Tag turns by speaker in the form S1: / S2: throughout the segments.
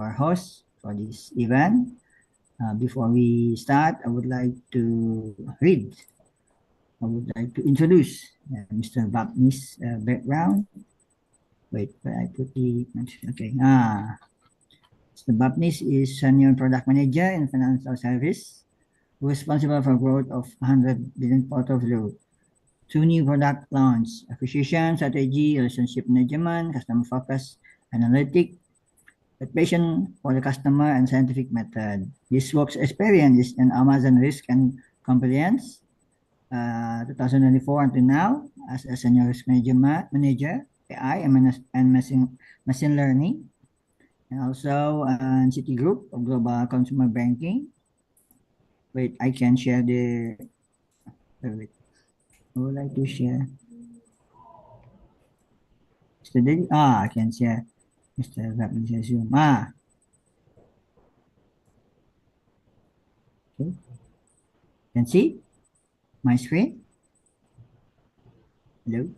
S1: our host for this event. Before we start, I would like to read. I would like to introduce Mr. Bapni's background. Wait, where I put the okay. Mr. Bapnis is senior product manager in financial service, responsible for growth of 100 billion portfolio, two new product launch, acquisition, strategy, relationship management, customer focus, analytic, passion for the customer and scientific method. His work experience is in Amazon risk and compliance, 2024 until now as a senior risk manager, AI and machine learning, and also in Citigroup of Global Consumer Banking. Wait, I can share the. Wait, I would like to share. Mr. Daily, I can share. Mr. Rapid Zoom. Okay. Can see my screen? Hello,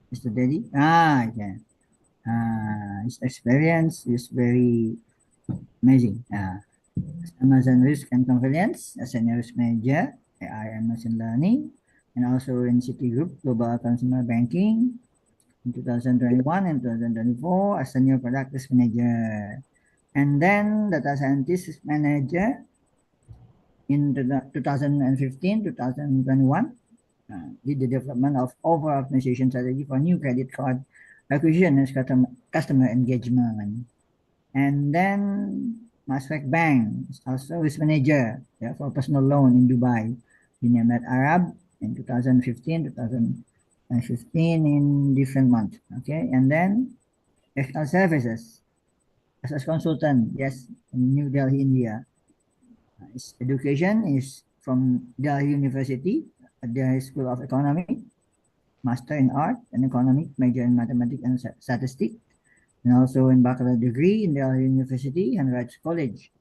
S1: Mr. Daily. Yeah. His experience is very amazing. Amazon Risk and Compliance as senior risk manager, AI and machine learning, and also in Citigroup Global Consumer Banking in 2021 and 2024 as senior product risk manager. And then data scientist risk manager in 2015, 2021, did the development of overall optimization strategy for new credit card acquisition and customer engagement. And then Masrek Bank is also risk manager, for personal loan in Dubai, in Emirates Arab in 2015, 2015 in different months. Okay, and then external services as a consultant, yes, in New Delhi, India. His education is from Delhi University, Delhi School of Economics, Master in Art and Economic, major in Mathematics and Statistics, and also in bachelor degree in Delhi University and Rights College,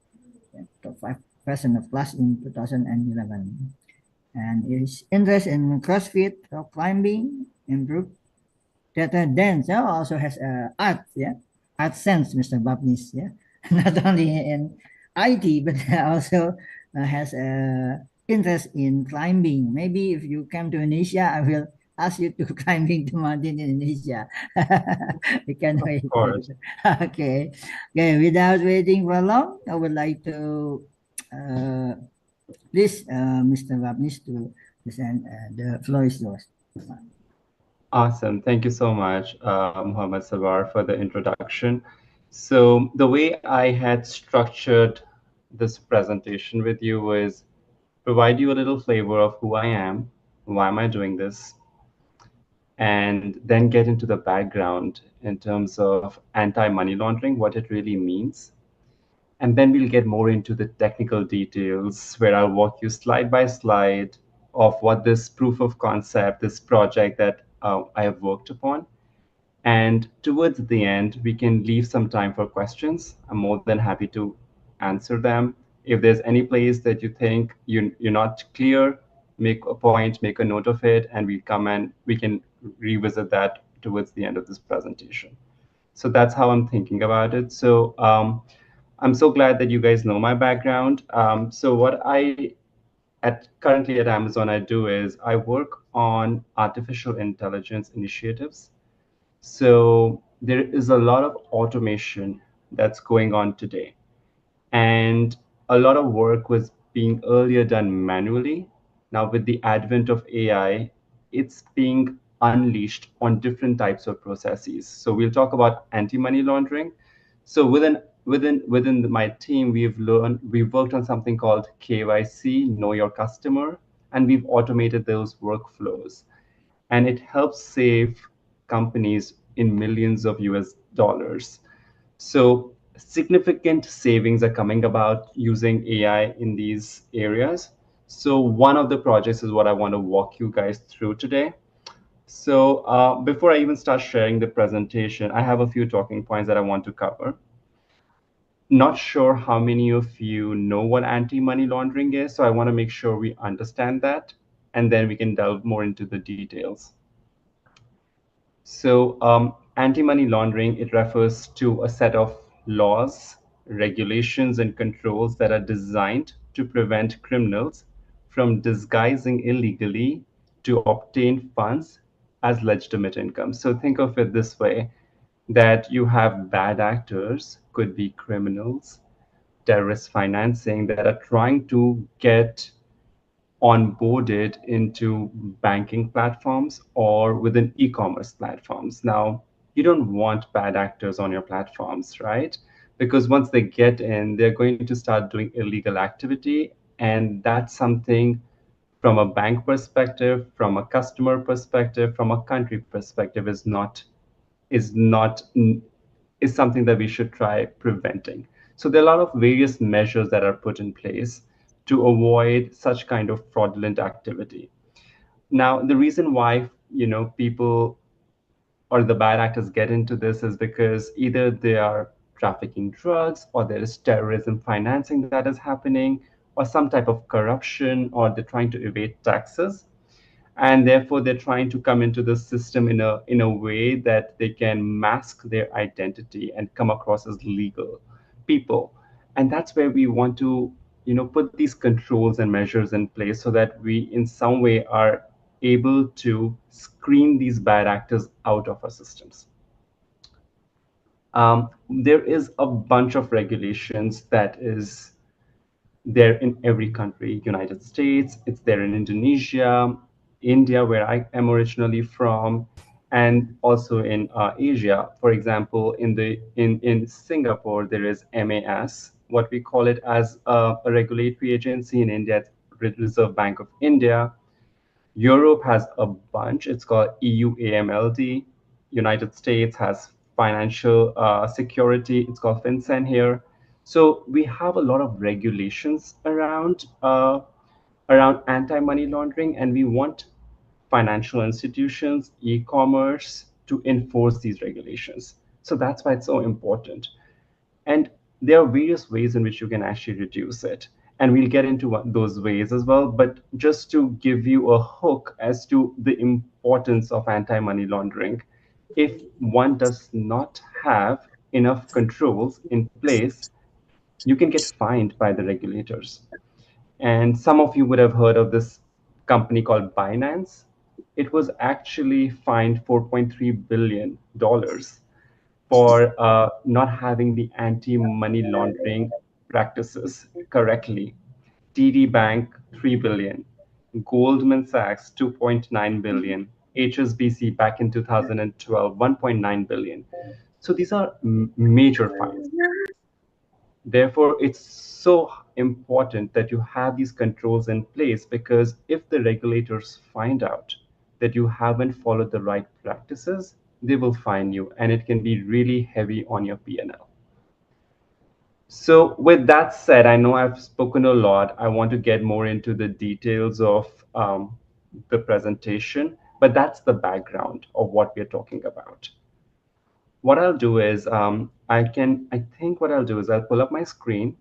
S1: top 5% of class in 2011. And his interest in CrossFit, rock climbing, improved theater dance, also has art, art sense, Mr. Bapnis, not only in IT, but also has interest in climbing. Maybe if you come to Indonesia, I will ask you to climbing the mountain in Indonesia. We can wait.
S2: Of course.
S1: Okay. Okay. Without waiting for long, I would like to please, Mr. Bapnis, to present. The floor is yours.
S2: Awesome. Thank you so much, Muhammad Savar, for the introduction. So the way I had structured this presentation with you was provide you a little flavor of who I am, why am I doing this, and then get into the background in terms of anti-money laundering, what it really means. And then we'll get more into the technical details where I'll walk you slide by slide of what this proof of concept, this project that I have worked upon. And towards the end, we can leave some time for questions. I'm more than happy to answer them. If there's any place that you think you're not clear, make a point, make a note of it, and we come and we can revisit that towards the end of this presentation. So that's how I'm thinking about it. So I'm so glad that you guys know my background. So what I currently at Amazon I do is I work on artificial intelligence initiatives. So there is a lot of automation that's going on today. And a lot of work was being earlier done manually. Now, with the advent of AI, it's being unleashed on different types of processes. So we'll talk about anti-money laundering. So within my team, we've worked on something called KYC, Know Your Customer, and we've automated those workflows. And it helps save companies in millions of US dollars. So significant savings are coming about using AI in these areas. So one of the projects is what I want to walk you guys through today. So before I even start sharing the presentation, I have a few talking points that I want to cover. Not sure how many of you know what anti-money laundering is, so I want to make sure we understand that, and then we can delve more into the details. So anti-money laundering, it refers to a set of laws, regulations, and controls that are designed to prevent criminals from disguising illegally to obtain funds as legitimate income. So think of it this way, that you have bad actors, could be criminals, terrorist financing, that are trying to get onboarded into banking platforms or within e-commerce platforms. Now, you don't want bad actors on your platforms, right? Because once they get in, they're going to start doing illegal activity, and that's something from a bank perspective, from a customer perspective, from a country perspective is not is something that we should try preventing. So there are a lot of various measures that are put in place to avoid such kind of fraudulent activity. Now, the reason why people or the bad actors get into this is because either they are trafficking drugs, or there is terrorism financing that is happening, or some type of corruption, or they're trying to evade taxes, and therefore they're trying to come into the system in a way that they can mask their identity and come across as legal people. And that's where we want to put these controls and measures in place so that we in some way are able to screen these bad actors out of our systems. There is a bunch of regulations that is there in every country. United States, it's there in Indonesia, India, where I am originally from, and also in Asia. For example, in Singapore, there is MAS, what we call it as a regulatory agency. In India, it's Reserve Bank of India. Europe has a bunch. It's called EUAMLD. United States has financial security. It's called FinCEN here. So we have a lot of regulations around anti-money laundering, and we want financial institutions, e-commerce to enforce these regulations. So that's why it's so important. And there are various ways in which you can actually reduce it. And we'll get into those ways as well. But just to give you a hook as to the importance of anti money laundering, if one does not have enough controls in place, you can get fined by the regulators. And some of you would have heard of this company called Binance. It was actually fined $4.3 billion for not having the anti-money laundering practices correctly. TD Bank, 3 billion. Goldman Sachs, 2.9 billion. HSBC back in 2012, 1.9 billion. So these are major fines. Therefore, it's so important that you have these controls in place, because if the regulators find out that you haven't followed the right practices, they will fine you, and it can be really heavy on your P&L. So with that said, I know I've spoken a lot. I want to get more into the details of the presentation, but that's the background of what we're talking about. What I'll do is I think what I'll do is I'll pull up my screen,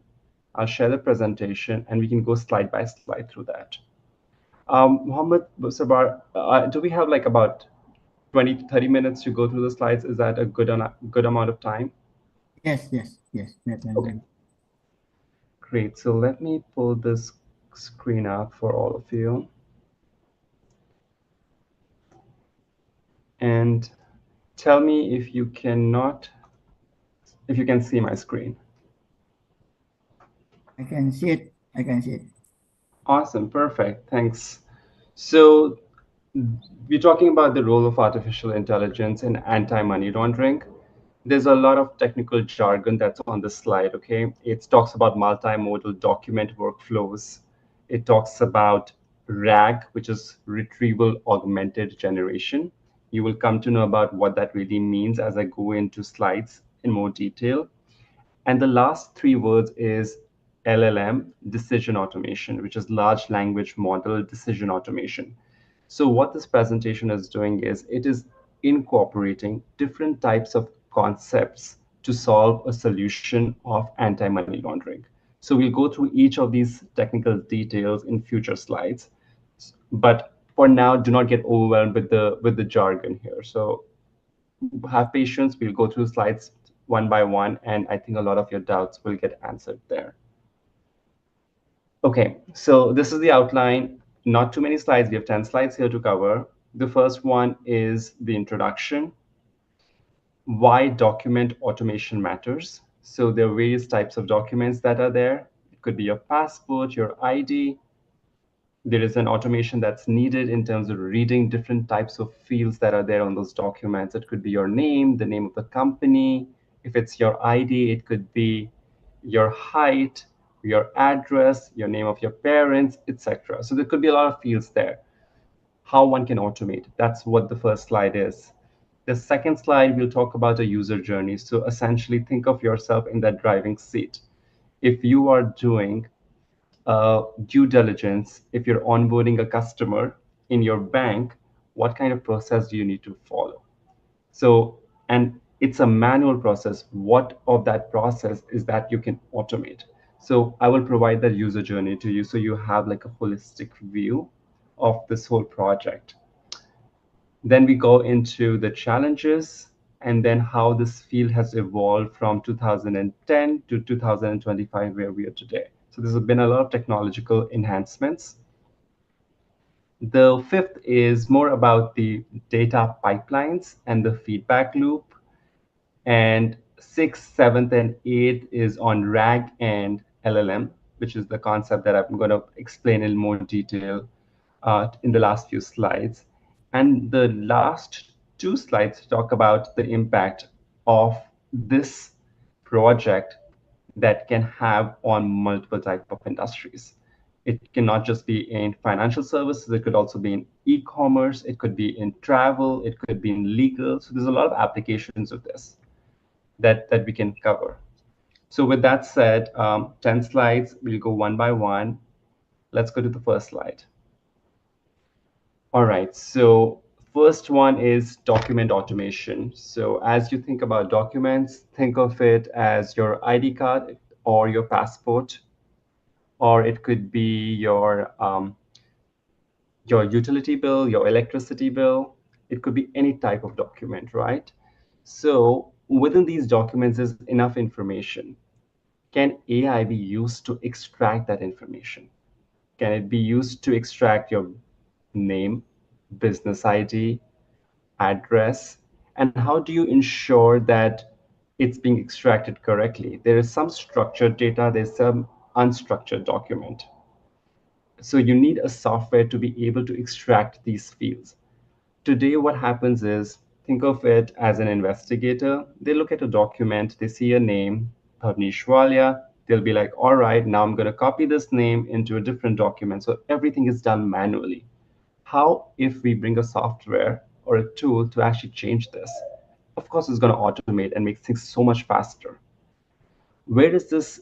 S2: I'll share the presentation, and we can go slide by slide through that. Mohammed Sabar, do we have like about 20 to 30 minutes to go through the slides? Is that a good amount of time?
S1: Yes, yes, yes,
S2: Okay,
S1: definitely.
S2: great. So let me pull this screen up for all of you. And tell me if you can see my screen.
S1: I can see it. I can see it.
S2: Awesome, perfect, thanks. So we're talking about the role of artificial intelligence in anti-money laundering. There's a lot of technical jargon that's on the slide, okay? It talks about multimodal document workflows. It talks about RAG, which is retrieval augmented generation. You will come to know about what that really means as I go into slides in more detail. And the last three words is LLM, decision automation, which is large language model decision automation. So what this presentation is doing is it is incorporating different types of concepts to solve a solution of anti-money laundering. So we'll go through each of these technical details in future slides. But for now, do not get overwhelmed with the jargon here. So have patience. We'll go through slides one by one, and I think a lot of your doubts will get answered there. Okay, so this is the outline. Not too many slides. We have 10 slides here to cover. The first one is the introduction, why document automation matters. So there are various types of documents that are there. It could be your passport, your ID. There is an automation that's needed in terms of reading different types of fields that are there on those documents. It could be your name, the name of the company. If it's your ID, it could be your height, your address, your name of your parents, etc. So there could be a lot of fields there. How one can automate. That's what the first slide is. The second slide, we'll talk about a user journey. So essentially, think of yourself in that driving seat. If you are doing due diligence, if you're onboarding a customer in your bank, what kind of process do you need to follow? So, and it's a manual process. What of that process is that you can automate? So I will provide that user journey to you so you have like a holistic view of this whole project. Then we go into the challenges and then how this field has evolved from 2010 to 2025, where we are today. So there's been a lot of technological enhancements. The fifth is more about the data pipelines and the feedback loop. And sixth, seventh, and eighth is on RAG and LLM, which is the concept that I'm going to explain in more detail in the last few slides. And the last two slides talk about the impact of this project that can have on multiple type of industries. It cannot just be in financial services, it could also be in e-commerce, it could be in travel, it could be in legal. So there's a lot of applications of this that we can cover. So with that said, 10 slides, we'll go one by one. Let's go to the first slide. All right, so first one is document automation. So as you think about documents, think of it as your ID card or your passport, or it could be your utility bill, your electricity bill. It could be any type of document, right? So within these documents is enough information. Can AI be used to extract that information? Can it be used to extract your name, business ID, address? And how do you ensure that it's being extracted correctly? There is some structured data, there's some unstructured document. So you need a software to be able to extract these fields. Today, what happens is, think of it as an investigator. They look at a document, they see a name, Bhavnish Walia. They'll be like, all right, now I'm going to copy this name into a different document. So everything is done manually. How if we bring a software or a tool to actually change this? Of course, it's going to automate and make things so much faster. Where is this,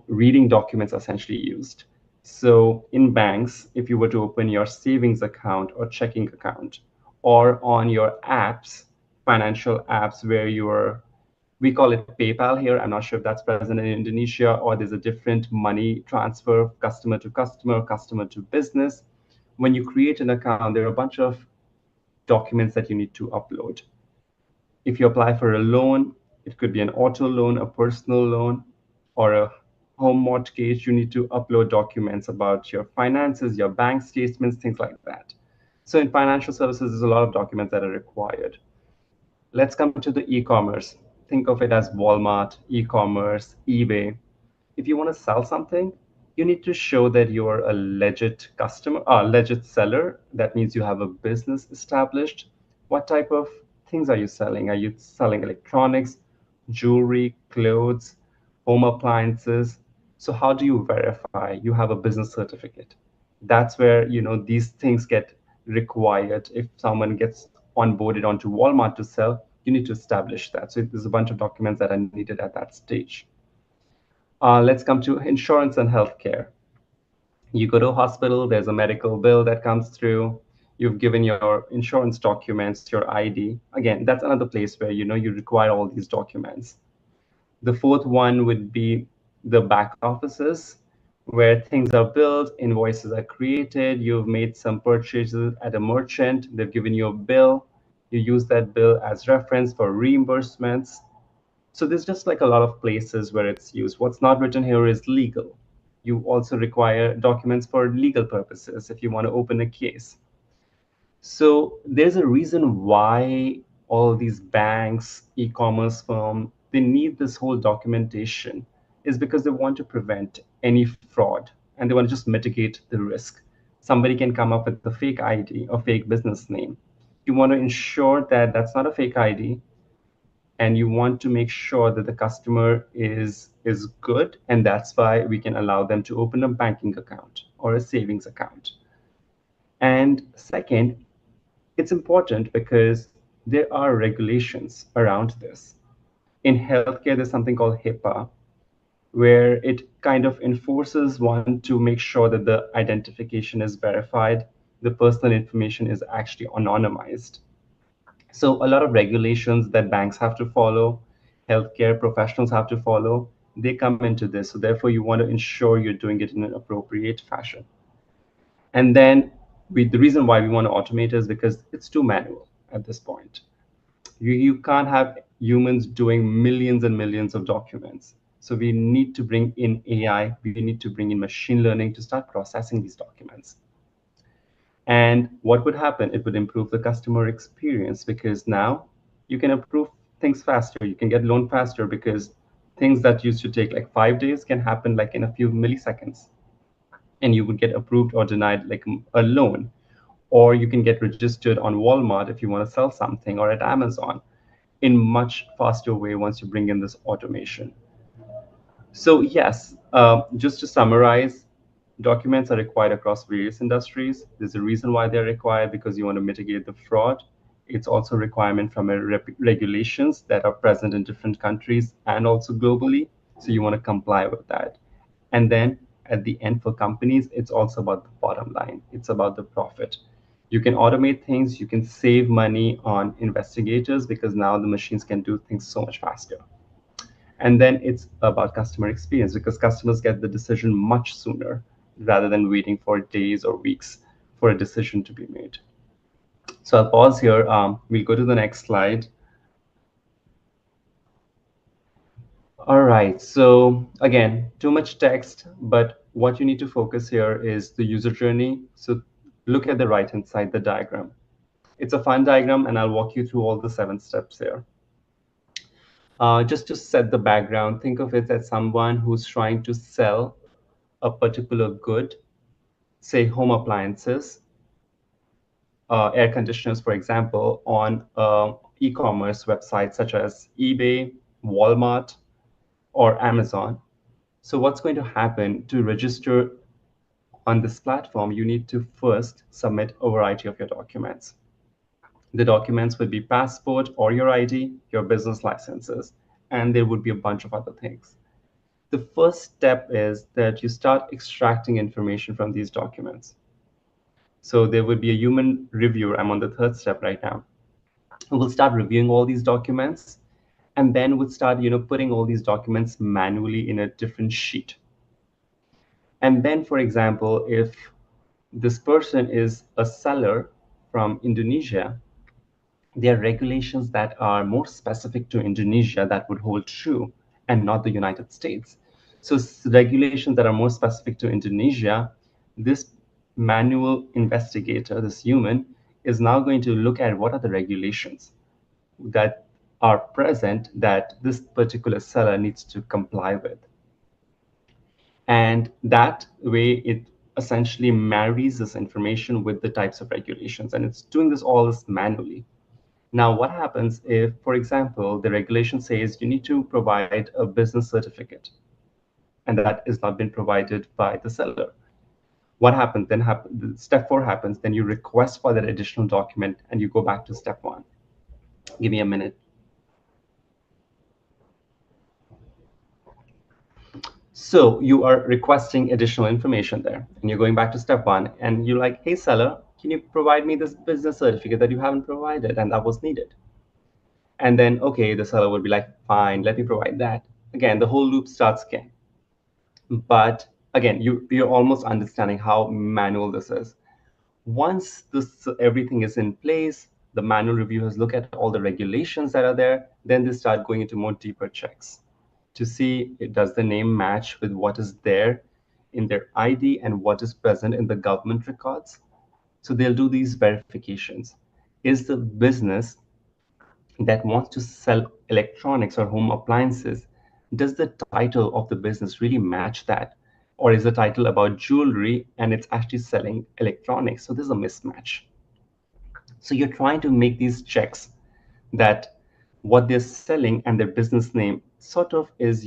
S2: reading documents essentially used? So in banks, if you were to open your savings account or checking account, or on your apps, financial apps where we call it PayPal here. I'm not sure if that's present in Indonesia, or there's a different money transfer, customer to business. When you create an account, there are a bunch of documents that you need to upload. If you apply for a loan, it could be an auto loan, a personal loan, or a home mortgage. You need to upload documents about your finances, your bank statements, things like that. So in financial services, there's a lot of documents that are required. Let's come to the e-commerce. Think of it as Walmart, e-commerce, eBay. If you want to sell something, you need to show that you're a legit customer, a legit seller. That means you have a business established. What type of things are you selling? Are you selling electronics, jewelry, clothes, home appliances? So how do you verify you have a business certificate? That's where, these things get required. If someone gets onboarded onto Walmart to sell, you need to establish that. So there's a bunch of documents that are needed at that stage. Let's come to insurance and healthcare. You go to a hospital, there's a medical bill that comes through. You've given your insurance documents, your ID. Again, that's another place where you require all these documents. The fourth one would be the back offices, where things are built, invoices are created, you've made some purchases at a merchant, they've given you a bill, you use that bill as reference for reimbursements. So there's just like a lot of places where it's used. What's not written here is legal. You also require documents for legal purposes if you want to open a case. So there's a reason why all these banks, e-commerce firm, they need this whole documentation is because they want to prevent any fraud and they want to just mitigate the risk. Somebody can come up with a fake ID or fake business name. You want to ensure that that's not a fake ID, and you want to make sure that the customer is good, and that's why we can allow them to open a banking account or a savings account. And second, it's important because there are regulations around this. In healthcare, there's something called HIPAA, where it kind of enforces one to make sure that the identification is verified, the personal information is actually anonymized. So a lot of regulations that banks have to follow, healthcare professionals have to follow, they come into this. So therefore, you want to ensure you're doing it in an appropriate fashion. And then the reason why we want to automate is because it's too manual at this point. You can't have humans doing millions and millions of documents. So we need to bring in AI, we need to bring in machine learning to start processing these documents. And what would happen? It would improve the customer experience because now you can approve things faster. You can get loan faster because things that used to take like 5 days can happen like in a few milliseconds. And you would get approved or denied like a loan. Or you can get registered on Walmart if you want to sell something, or at Amazon in much faster way once you bring in this automation. So yes, just to summarize, documents are required across various industries. There's a reason why they're required because you want to mitigate the fraud. It's also a requirement from regulations that are present in different countries and also globally. So you want to comply with that. And then at the end for companies, it's also about the bottom line. It's about the profit. You can automate things, you can save money on investigators because now the machines can do things so much faster. And then it's about customer experience because customers get the decision much sooner rather than waiting for days or weeks for a decision to be made. So I'll pause here. We'll go to the next slide. All right. So again, too much text, but what you need to focus here is the user journey. So look at the right-hand side, the diagram. It's a fun diagram, and I'll walk you through all the 7 steps here. Just to set the background, think of it as someone who's trying to sell a particular good, say home appliances, air conditioners, for example, on e-commerce websites such as eBay, Walmart, or Amazon. So what's going to happen to register on this platform, you need to first submit a variety of your documents. The documents would be passport or your ID, your business licenses, and there would be a bunch of other things. The first step is that you start extracting information from these documents. So there would be a human reviewer. I'm on the third step right now. We'll start reviewing all these documents, and then we'll start, putting all these documents manually in a different sheet. And then, for example, if this person is a seller from Indonesia, there are regulations that are more specific to Indonesia that would hold true and not the United States. So regulations that are more specific to Indonesia, this manual investigator, this human, is now going to look at what are the regulations that are present that this particular seller needs to comply with. And that way it essentially marries this information with the types of regulations, and it's doing all this manually. Now, what happens if, for example, the regulation says you need to provide a business certificate, and that is not been provided by the seller? What happens then? Step 4 happens, then you request for that additional document, and you go back to step 1. Give me a minute. So you are requesting additional information there, and you're going back to step 1, and you're like, hey, seller, can you provide me this business certificate that you haven't provided and that was needed? And then, okay, the seller would be like, fine, let me provide that. Again, the whole loop starts again. But again, you're almost understanding how manual this is. Once everything is in place, the manual reviewers look at all the regulations that are there, then they start going into more deeper checks to see does the name match with what is there in their ID and what is present in the government records. So they'll do these verifications. Is the business that wants to sell electronics or home appliances, does the title of the business really match that? Or is the title about jewelry and it's actually selling electronics? So there's a mismatch. So you're trying to make these checks that what they're selling and their business name sort of is,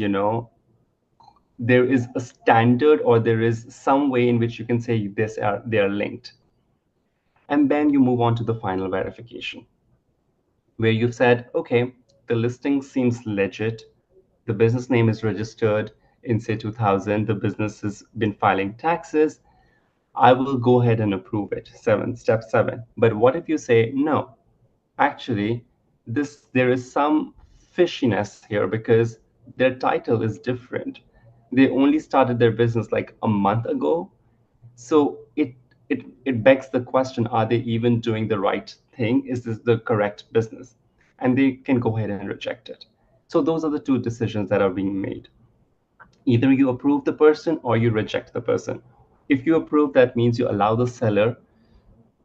S2: there is a standard or there is some way in which you can say they are linked. And then you move on to the final verification, where you've said, okay, the listing seems legit. The business name is registered in, say, 2000. The business has been filing taxes. I will go ahead and approve it. Step seven. But what if you say, no, actually, there is some fishiness here because their title is different. They only started their business like a month ago. So it begs the question, are they even doing the right thing? Is this the correct business? And they can go ahead and reject it. So those are the two decisions that are being made. Either you approve the person or you reject the person. If you approve, that means you allow the seller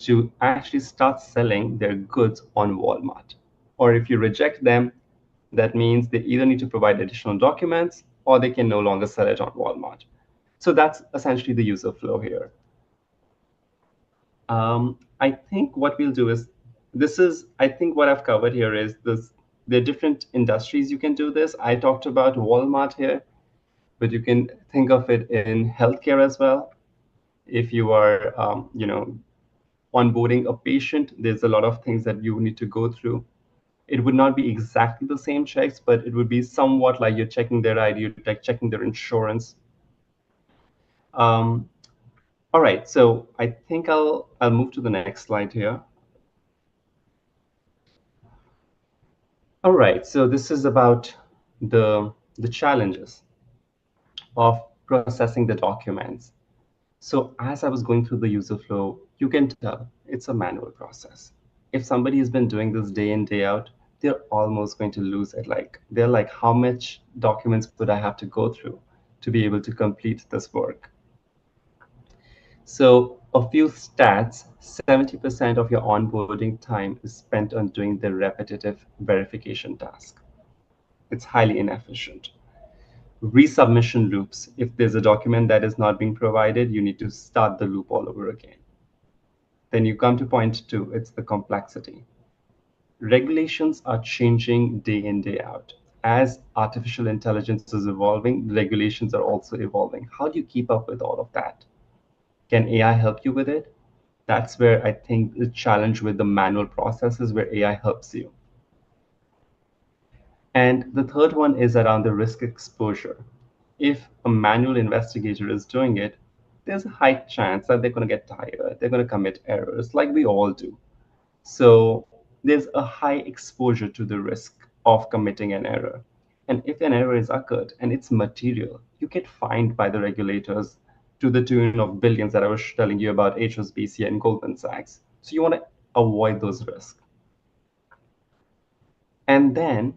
S2: to actually start selling their goods on Walmart. Or if you reject them, that means they either need to provide additional documents or they can no longer sell it on Walmart. So that's essentially the user flow here. I think what we'll do is I think what I've covered here is this. There are different industries you can do this. I talked about Walmart here, but you can think of it in healthcare as well. If you are, onboarding a patient, there's a lot of things that you need to go through. It would not be exactly the same checks, but it would be somewhat like you're checking their ID, you're like checking their insurance. Um, all right, so I think I'll move to the next slide here. All right, so this is about the challenges of processing the documents. So as I was going through the user flow, you can tell it's a manual process. If somebody has been doing this day in, day out, they're almost going to lose it. Like they're like, how much documents would I have to go through to be able to complete this work? So a few stats, 70% of your onboarding time is spent on doing the repetitive verification task. It's highly inefficient. Resubmission loops. If there's a document that is not being provided, you need to start the loop all over again. Then you come to point two, it's the complexity. Regulations are changing day in, day out. As artificial intelligence is evolving, regulations are also evolving. How do you keep up with all of that? Can AI help you with it? That's where I think the challenge with the manual process is where AI helps you. And the third one is around the risk exposure. If a manual investigator is doing it, there's a high chance that they're going to get tired. They're going to commit errors like we all do. So there's a high exposure to the risk of committing an error. And if an error is occurred and it's material, you get fined by the regulators to the tune of billions that I was telling you about HSBC and Goldman Sachs. So you want to avoid those risks. And then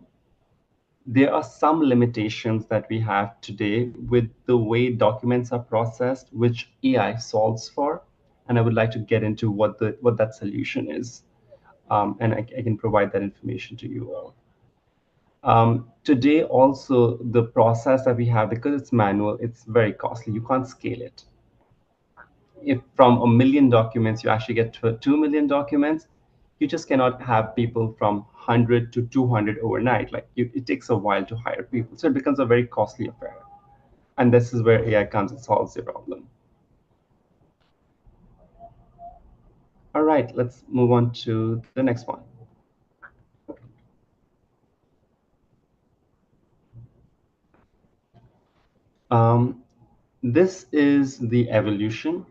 S2: there are some limitations that we have today with the way documents are processed, which AI solves for. And I would like to get into what that solution is. And I can provide that information to you all. Today, also, the process that we have, because it's manual, it's very costly. You can't scale it. If from a million documents, you actually get to 2 million documents, you just cannot have people from 100 to 200 overnight. It takes a while to hire people. So it becomes a very costly affair. And this is where AI comes and solves the problem. All right, let's move on to the next one. This is the evolution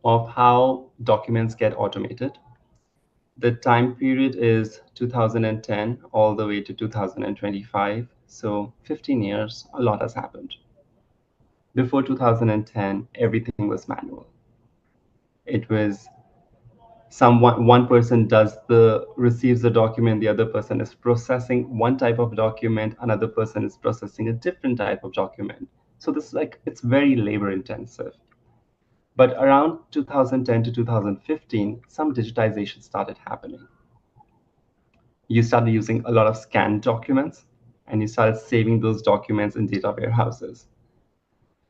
S2: of how documents get automated. The time period is 2010 all the way to 2025. So 15 years, a lot has happened. Before 2010, everything was manual. It was One person does the receives the document, the other person is processing one type of document, another person is processing a different type of document. So this is like it's very labor intensive. But around 2010 to 2015, some digitization started happening. You started using a lot of scanned documents, and you started saving those documents in data warehouses.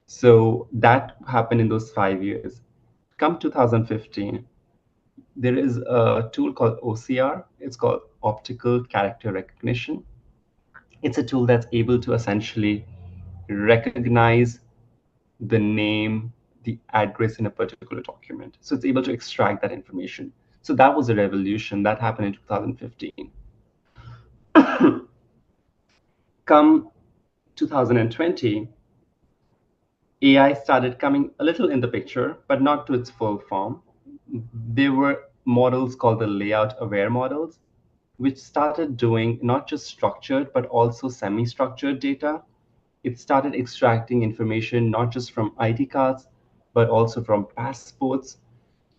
S2: So that happened in those 5 years. Come 2015, there is a tool called OCR. It's called Optical Character Recognition. It's a tool that's able to essentially recognize the name, the address in a particular document. So it's able to extract that information. So that was a revolution that happened in 2015. Come 2020, AI started coming a little in the picture, but not to its full form. There were models called the layout aware models, which started doing not just structured, but also semi structured data. It started extracting information not just from ID cards, but also from passports,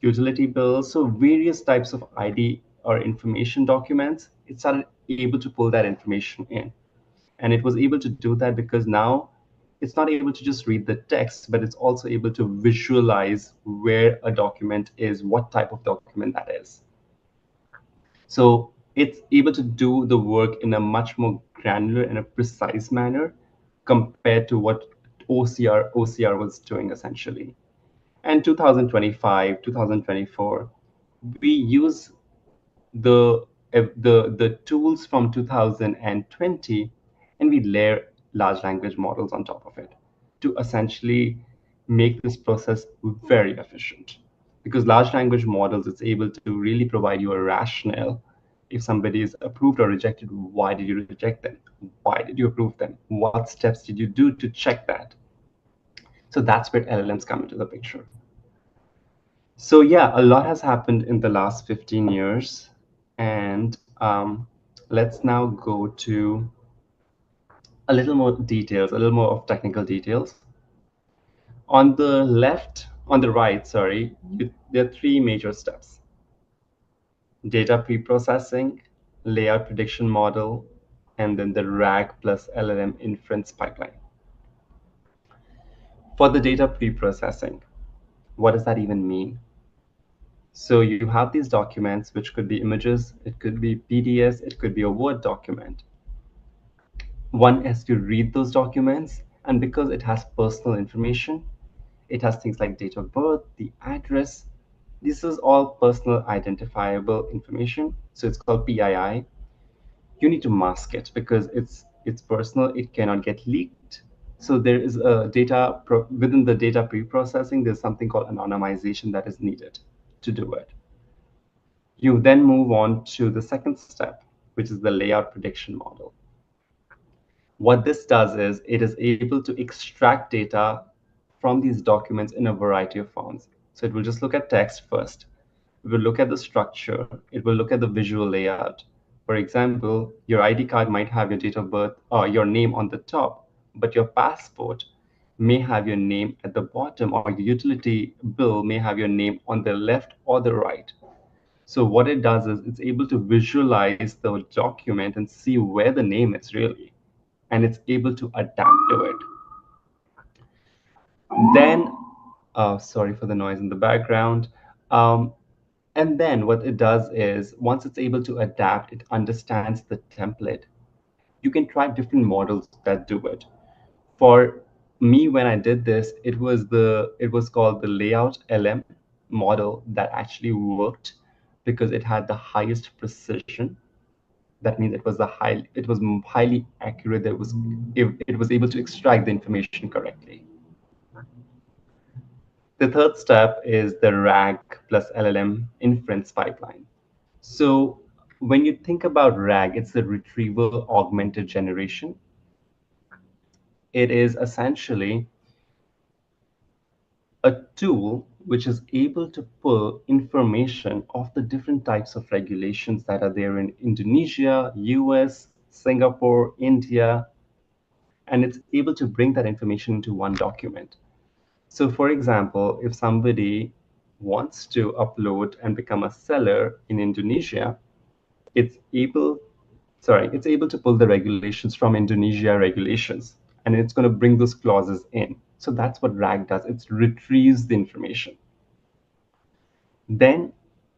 S2: utility bills, so various types of ID or information documents. It started able to pull that information in. And it was able to do that because now it's not able to just read the text, but it's also able to visualize where a document is, what type of document that is. So it's able to do the work in a much more granular and a precise manner compared to what OCR was doing essentially. And 2025, 2024, we use the tools from 2020, and we layer large language models on top of it to essentially make this process very efficient. Because large language models, it's able to really provide you a rationale. If somebody is approved or rejected, why did you reject them? Why did you approve them? What steps did you do to check that? So that's where LLMs come into the picture. So yeah, a lot has happened in the last 15 years. And let's now go to a little more details, a little more of technical details. On the right, sorry, there are three major steps: data preprocessing, layout prediction model, and then the RAG plus LLM inference pipeline. For the data preprocessing, what does that even mean? So you have these documents, which could be images, it could be PDFs, it could be a Word document. One has to read those documents, and because it has personal information, it has things like date of birth, the address. This is all personal identifiable information, so it's called PII. You need to mask it because it's personal, it cannot get leaked. So there is a within the data pre-processing, there's something called anonymization that is needed to do it. You then move on to the second step, which is the layout prediction model. What this does is it is able to extract data from these documents in a variety of forms. So it will just look at text first. It will look at the structure. It will look at the visual layout. For example, your ID card might have your date of birth or your name on the top, but your passport may have your name at the bottom, or your utility bill may have your name on the left or the right. So what it does is it's able to visualize the document and see where the name is really, and it's able to adapt to it. Then, sorry for the noise in the background. Um, and then what it does is once it's able to adapt, it understands the template. You can try different models that do it. For me, when I did this, it was called the layout LM model that actually worked because it had the highest precision. That means it was highly accurate. It was able to extract the information correctly. The third step is the RAG plus LLM inference pipeline. So when you think about RAG, it's the retrieval augmented generation. It is essentially a tool which is able to pull information of the different types of regulations that are there in Indonesia, US, Singapore, India, and it's able to bring that information into one document. So for example, if somebody wants to upload and become a seller in Indonesia, it's able, it's able to pull the regulations from Indonesia regulations, and it's going to bring those clauses in. So that's what RAG does. It retrieves the information. Then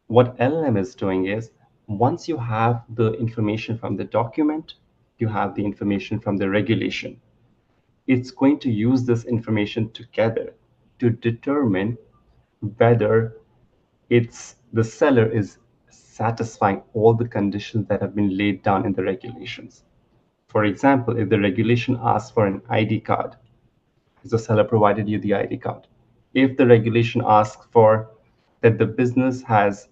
S2: what LLM is doing is, once you have the information from the document, you have the information from the regulation, it's going to use this information together to determine whether the seller is satisfying all the conditions that have been laid down in the regulations. For example, if the regulation asks for an ID card, is the seller provided you the ID card? If the regulation asks for that the business has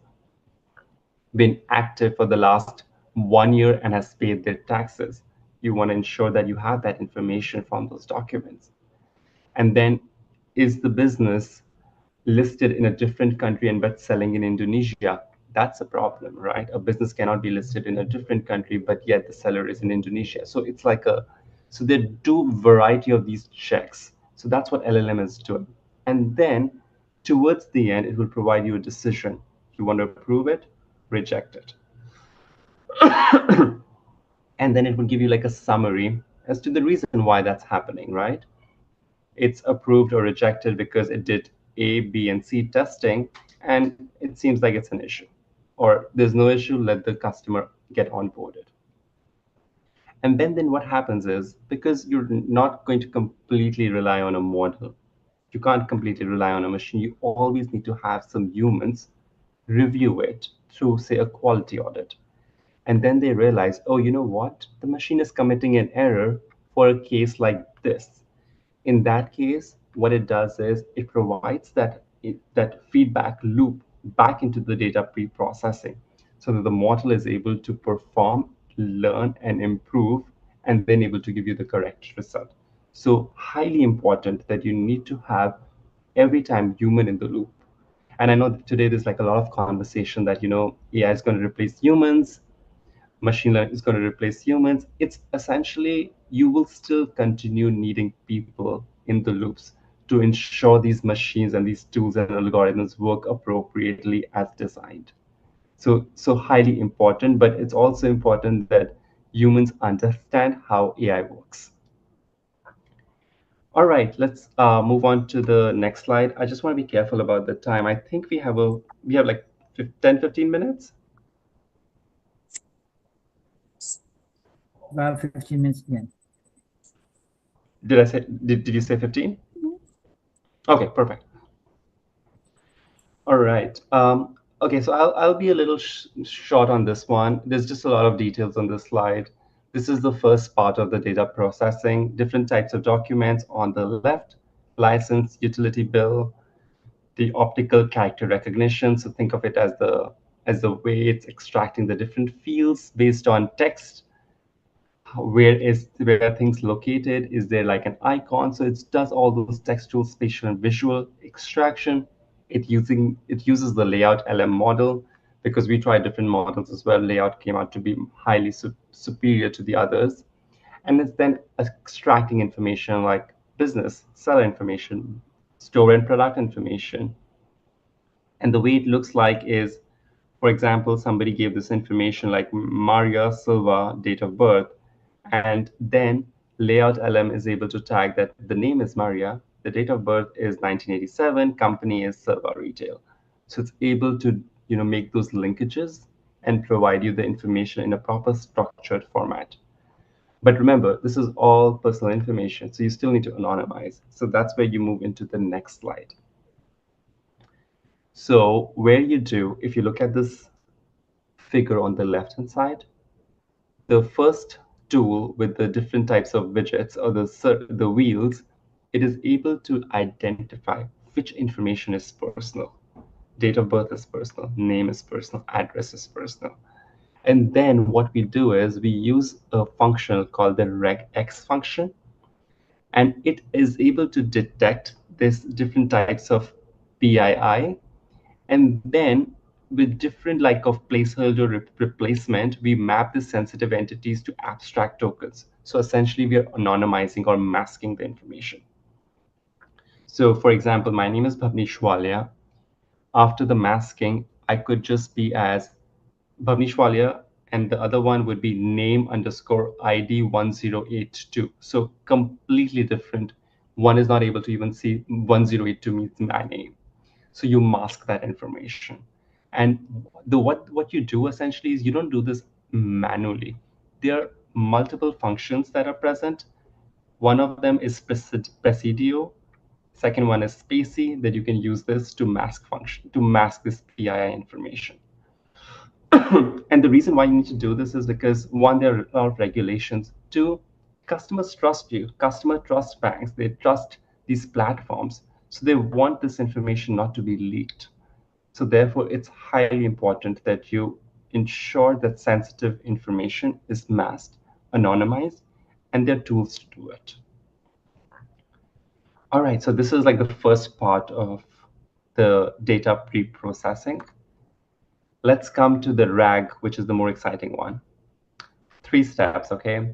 S2: been active for the last 1 year and has paid their taxes, you want to ensure that you have that information from those documents. And then, is the business listed in a different country and but selling in Indonesia? That's a problem, right? A business cannot be listed in a different country, but yet the seller is in Indonesia. So it's like so they do variety of these checks. So that's what LLM is doing. And then towards the end, it will provide you a decision. You want to approve it, reject it. And then it will give you like a summary as to the reason why that's happening, right? It's approved or rejected because it did A, B, and C testing, and it seems like it's an issue. Or there's no issue, let the customer get onboarded. And then what happens is, because you're not going to completely rely on a model, you can't completely rely on a machine, you always need to have some humans review it through, say, a quality audit. And then they realize, oh, you know what? The machine is committing an error for a case like this. In that case, what it does is it provides that feedback loop back into the data pre-processing so that the model is able to perform, learn, and improve, and then able to give you the correct result. So highly important that you need to have every time human in the loop. And I know that today there's like a lot of conversation that, AI is going to replace humans, machine learning is going to replace humans. It's essentially, you will still continue needing people in the loops to ensure these machines and these tools and algorithms work appropriately as designed. So highly important, but it's also important that humans understand how AI works. All right, let's move on to the next slide. I just want to be careful about the time. I think we have like 10-15 minutes.
S1: About 15 minutes again.
S2: Did you say 15? Okay, perfect. All right. Okay, so I'll be a little short on this one. There's just a lot of details on this slide. This is the first part of the data processing. Different types of documents on the left: license, utility bill, the optical character recognition. So think of it as the way it's extracting the different fields based on text. Where are things located? Is there like an icon? So it does all those textual, spatial, and visual extraction. It uses the layout LM model, because we tried different models as well. Layout came out to be highly superior to the others. And it's then extracting information like business, seller information, store and product information. And the way it looks like is, for example, somebody gave this information like Maria Silva, date of birth, and then layout LM is able to tag that the name is Maria, the date of birth is 1987, company is Silva Retail. So it's able to make those linkages and provide you the information in a proper structured format. But remember, this is all personal information, so you still need to anonymize. So that's where you move into the next slide. So where you do, if you look at this figure on the left-hand side, the first tool with the different types of widgets or the wheels, it is able to identify which information is personal. Date of birth is personal, name is personal, address is personal. And then what we do is we use a function called the regex function, and it is able to detect this different types of PII, and then with different like of placeholder replacement, we map the sensitive entities to abstract tokens. So essentially we are anonymizing or masking the information. So for example, my name is Bhavnish Walia. After the masking, I could just be as Bhavnish Walia, and the other one would be name underscore ID 1082. So completely different. One is not able to even see 1082 means my name. So you mask that information. And what you do essentially is you don't do this manually. There are multiple functions that are present. One of them is Presidio. Second one is Spacey, that you can use this to mask this PII information. And the reason why you need to do this is because one, there are a lot of regulations. Two, customers trust you. Customer trust banks. They trust these platforms. So they want this information not to be leaked. So therefore, it's highly important that you ensure that sensitive information is masked, anonymized, and there are tools to do it. All right, so this is like the first part of the data pre-processing. Let's come to the RAG, which is the more exciting one. 3 steps, okay?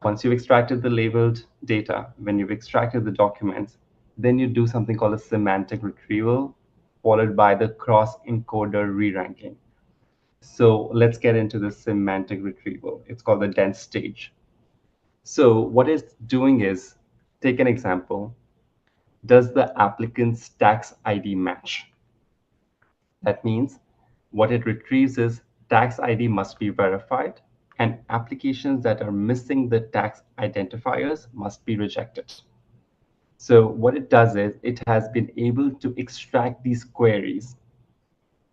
S2: Once you've extracted the labeled data, when you've extracted the documents, then you do something called a semantic retrieval, followed by the cross-encoder re-ranking. So let's get into the semantic retrieval. It's called the dense stage. So what it's doing is, take an example. Does the applicant's tax ID match? That means what it retrieves is tax ID must be verified, and applications that are missing the tax identifiers must be rejected. So what it does is it has been able to extract these queries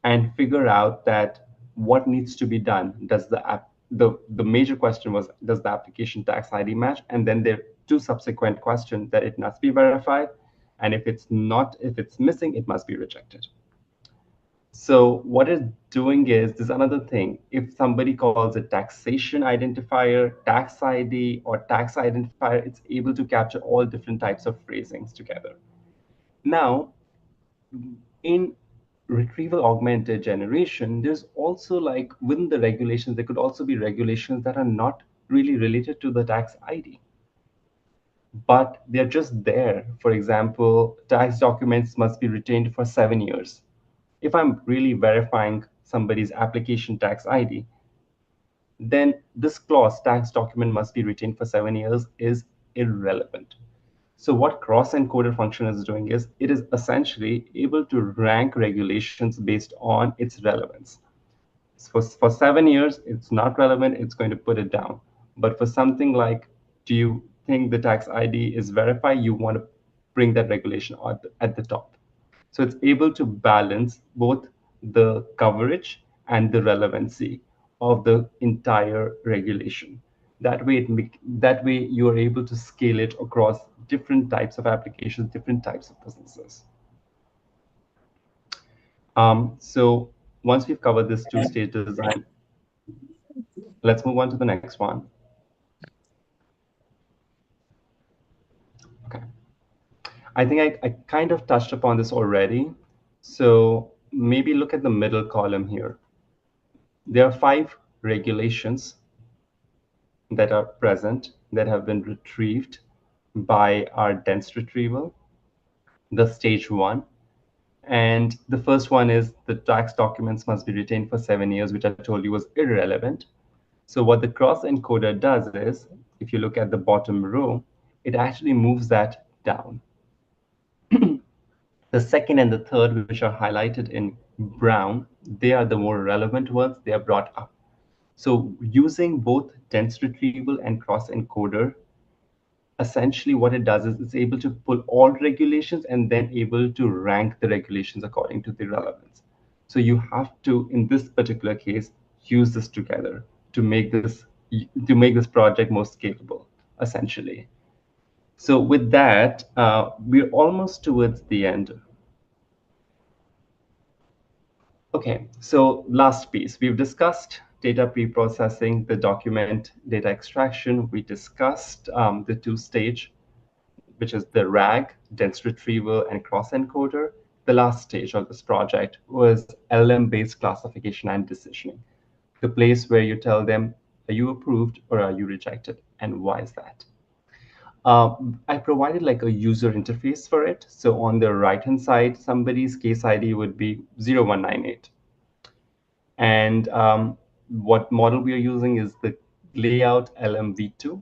S2: and figure out that what needs to be done. Does the major question was, does the application tax ID match? And then there are two subsequent questions that it must be verified. And if it's missing, it must be rejected. So what it's doing is, there's another thing. If somebody calls a taxation identifier, tax ID, or tax identifier, it's able to capture all different types of phrasings together. Now, in retrieval augmented generation, there's also, like, within the regulations, there could also be regulations that are not really related to the tax ID, but they're just there. For example, tax documents must be retained for 7 years. If I'm really verifying somebody's application tax ID, then this clause, tax document must be retained for 7 years, is irrelevant. So what cross-encoder function is doing is it is essentially able to rank regulations based on its relevance. For 7 years, it's not relevant, it's going to put it down. But for something like, do you think the tax ID is verified, you want to bring that regulation at the top. So it's able to balance both the coverage and the relevancy of the entire regulation. That way you are able to scale it across different types of applications, different types of businesses. So once we've covered this two-stage design, let's move on to the next one. Okay. I think I kind of touched upon this already. So maybe look at the middle column here. There are 5 regulations that are present that have been retrieved by our dense retrieval, the stage 1. And the first one is the tax documents must be retained for 7 years, which I told you was irrelevant. So what the cross encoder does is, if you look at the bottom row, it actually moves that down. The second and the third, which are highlighted in brown, they are the more relevant ones. They are brought up. So using both dense retrieval and cross encoder, essentially what it does is it's able to pull all regulations and then able to rank the regulations according to the relevance. So you have to, in this particular case, use this together to make this project more scalable, essentially. So with that, we're almost towards the end. Okay, so last piece. We've discussed data pre-processing, the document data extraction. We discussed the two-stage, which is the RAG, dense retrieval, and cross-encoder. The last stage of this project was LLM-based classification and decisioning, the place where you tell them, are you approved or are you rejected, and why is that? I provided like a user interface for it. So on the right hand side, somebody's case ID would be 0198. And what model we are using is the layout LMV2.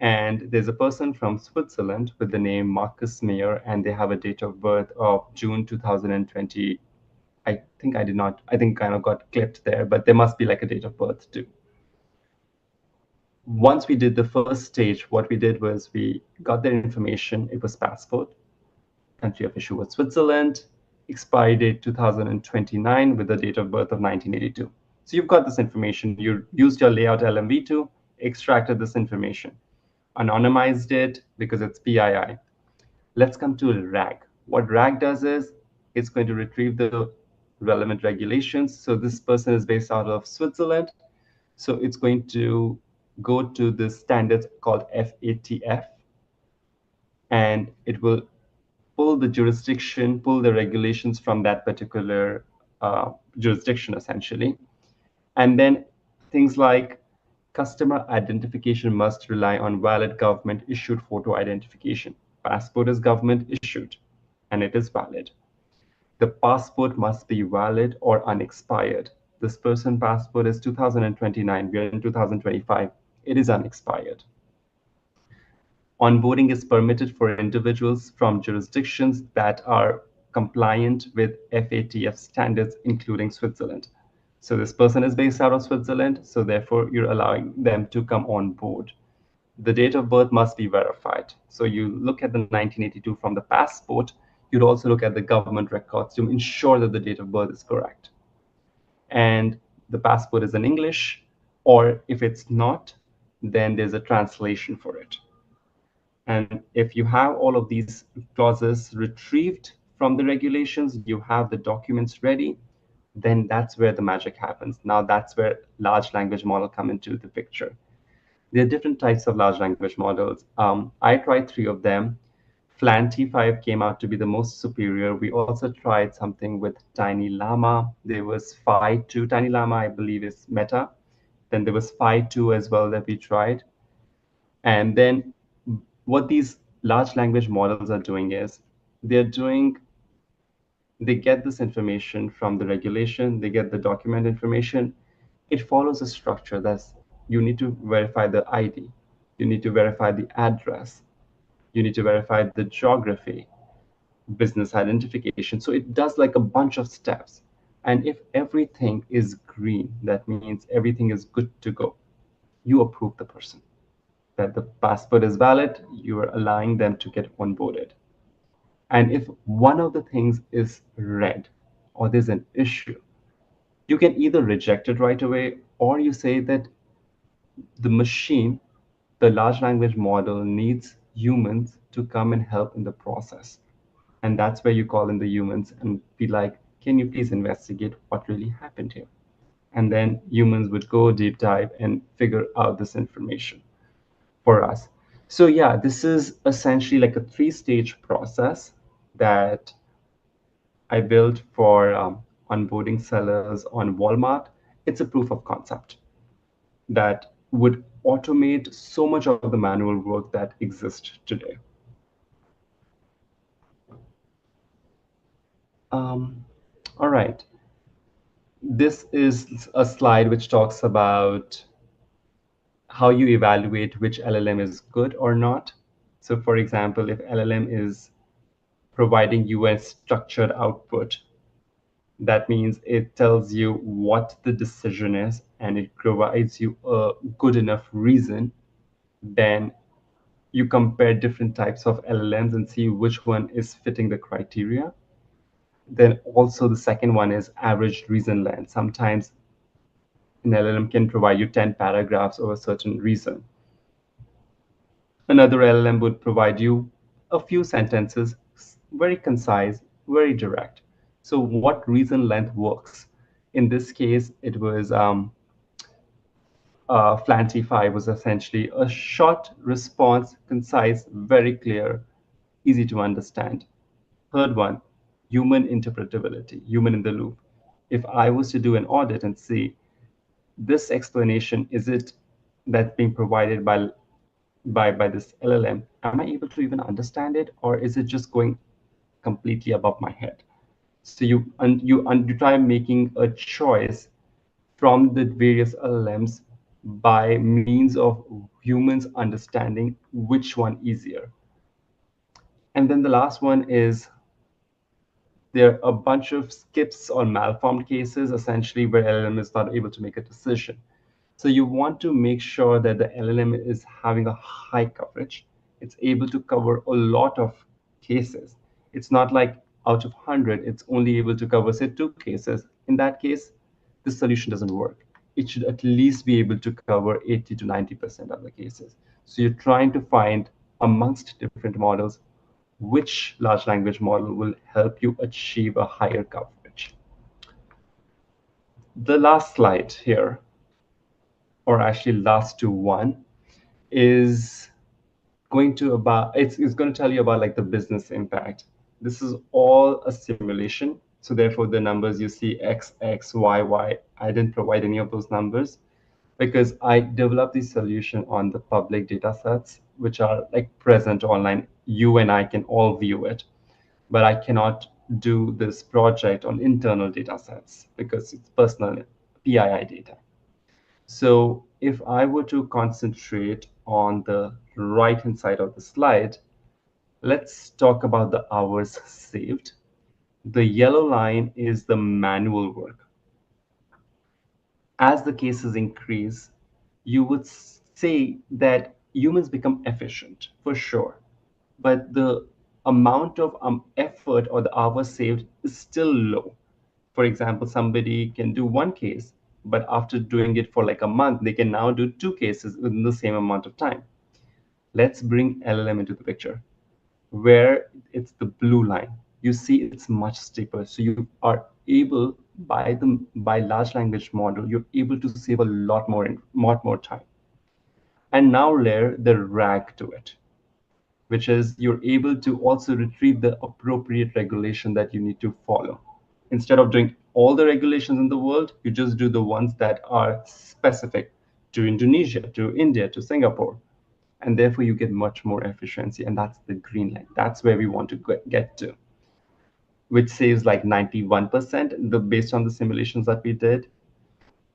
S2: And there's a person from Switzerland with the name Marcus Mayer, and they have a date of birth of June 2020. I think I did not, I think kind of got clipped there, but there must be like a date of birth too. Once we did the first stage, what we did was we got their information. It was passport, country of issue was Switzerland, expiry date 2029 with the date of birth of 1982. So you've got this information. You used your layout LMV2, extracted this information, anonymized it because it's PII. Let's come to RAG. What RAG does is it's going to retrieve the relevant regulations. So this person is based out of Switzerland. So it's going to go to the standards called FATF, and it will pull the jurisdiction, pull the regulations from that particular jurisdiction, essentially. And then things like customer identification must rely on valid government issued photo identification. Passport is government issued and it is valid. The passport must be valid or unexpired. This person passport is 2029, we are in 2025. It is unexpired. Onboarding is permitted for individuals from jurisdictions that are compliant with FATF standards, including Switzerland. So this person is based out of Switzerland, so therefore you're allowing them to come on board. The date of birth must be verified. So you look at the 1982 from the passport, you'd also look at the government records to ensure that the date of birth is correct. And the passport is in English, or if it's not, then there's a translation for it. And if you have all of these clauses retrieved from the regulations, you have the documents ready, then that's where the magic happens. Now that's where large language model come into the picture. There are different types of large language models. I tried 3 of them. Flan T5 came out to be the most superior. We also tried something with Tiny Llama. There was Phi 2. Tiny Llama, I believe, is Meta. Then there was Phi 2 as well that we tried. And then what these large language models are doing is they get this information from the regulation, they get the document information. It follows a structure that's you need to verify the ID, you need to verify the address, you need to verify the geography, business identification. So it does like a bunch of steps. And if everything is green, that means everything is good to go. You approve the person that the passport is valid, you are allowing them to get onboarded. And if one of the things is red or there's an issue, you can either reject it right away or you say that the machine, the large language model needs humans to come and help in the process. And that's where you call in the humans and be like, can you please investigate what really happened here? And then humans would go deep dive and figure out this information for us. So yeah, this is essentially like a 3-stage process that I built for onboarding sellers on Walmart. It's a proof of concept that would automate so much of the manual work that exists today. All right. This is a slide which talks about how you evaluate which LLM is good or not. So for example, if LLM is providing you a structured output, that means it tells you what the decision is and it provides you a good enough reason, then you compare different types of LLMs and see which one is fitting the criteria. Then also the second one is average reason length. Sometimes an LLM can provide you 10 paragraphs of a certain reason. Another LLM would provide you a few sentences, very concise, very direct. So what reason length works? In this case, it was Flantify was essentially a short response, concise, very clear, easy to understand. Third one, human interpretability, human in the loop. If I was to do an audit and see this explanation, is it that's being provided by by this LLM, am I able to even understand it, or is it just going completely above my head? So you try making a choice from the various LLMs by means of humans understanding which one easier. And then the last one is there are a bunch of skips or malformed cases, essentially where LLM is not able to make a decision. So you want to make sure that the LLM is having a high coverage. It's able to cover a lot of cases. It's not like out of 100, it's only able to cover, say, two cases. In that case, this solution doesn't work. It should at least be able to cover 80 to 90% of the cases. So you're trying to find amongst different models which large language model will help you achieve a higher coverage. The last slide here, or actually last to one, is it's going to tell you about like the business impact. This is all a simulation, so therefore the numbers you see x x y y, I didn't provide any of those numbers because I developed the solution on the public data sets which are like present online. You and I can all view it, but I cannot do this project on internal data sets because it's personal PII data. So if I were to concentrate on the right-hand side of the slide, let's talk about the hours saved. The yellow line is the manual work. As the cases increase, you would say that humans become efficient for sure, but the amount of effort or the hours saved is still low. For example, somebody can do one case, but after doing it for like a month, they can now do two cases within the same amount of time. Let's bring LLM into the picture, where it's the blue line. You see it's much steeper. So you are able, by large language model, you're able to save a lot more time. And now layer the RAG to it, which is you're able to also retrieve the appropriate regulation that you need to follow. Instead of doing all the regulations in the world, you just do the ones that are specific to Indonesia, to India, to Singapore. And therefore, you get much more efficiency. And that's the green line. That's where we want to get to, which saves like 91% based on the simulations that we did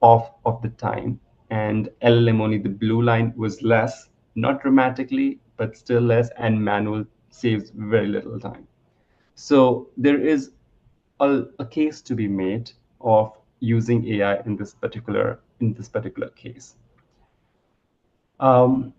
S2: of the time. And LLM only, the blue line was less, not dramatically, but still less, and manual saves very little time. So there is a case to be made of using AI in this particular case. Um,